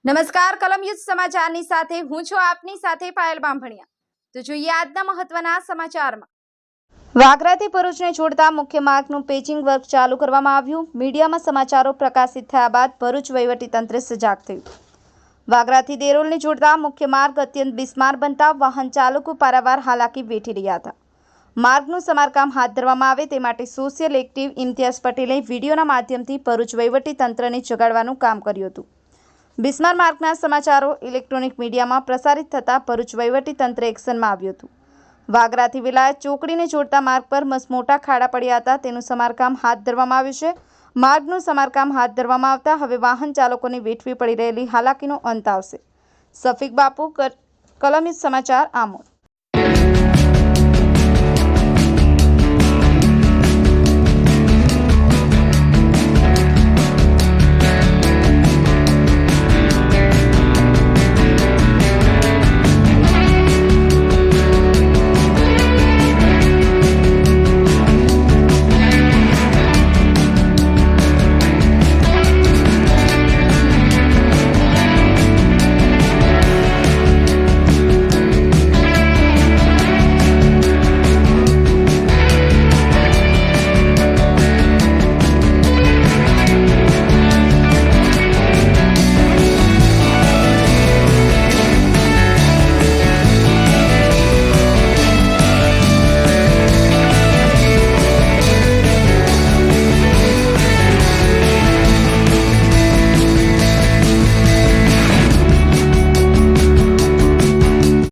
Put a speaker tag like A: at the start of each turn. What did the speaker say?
A: નમસ્કાર, કલમયુદ્ધ સમાચારની સાથે હું છું આપની સાથે પાયલ બામભણિયા। તો જોઈએ આજના મહત્વના સમાચારમાં। વાગરાથી ભરૂચને જોડતા મુખ્ય માર્ગનું પેચિંગ વર્ક ચાલુ કરવામાં આવ્યું। મીડિયામાં સમાચારો પ્રકાશિત થયા બાદ ભરૂચ વહીવટીતંત્ર સજાગ થયું। વાગરાથી દેરોલને જોડતા મુખ્ય માર્ગ અત્યંત બિસ્માર બનતા વાહન ચાલકો પારાવાર હાલાકી વેઠી રહ્યા હતા। માર્ગનું સમારકામ હાથ ધરવામાં આવે તે માટે સોશિયલ એક્ટિવ ઇમ્તિયાઝ પટેલે વિડીયોના માધ્યમથી ભરૂચ વહીવટીતંત્રને જગાડવાનું કામ કર્યું હતું। બિસ્માર માર્ગના સમાચારો ઇલેક્ટ્રોનિક મીડિયામાં પ્રસારિત થતાં ભરૂચ વહીવટીતંત્ર એક્શનમાં આવ્યું હતું। વાગરાથી વિલાયત ચોકડીને જોડતા માર્ગ પર મસમોટા ખાડા પડ્યા હતા, તેનું સમારકામ હાથ ધરવામાં આવ્યું છે। માર્ગનું સમારકામ હાથ ધરવામાં આવતા હવે વાહન ચાલકોને વેઠવી પડી રહેલી હાલાકીનો અંત આવશે। સફીક બાપુ, કલમયુદ્ધ સમાચાર, આમોદ।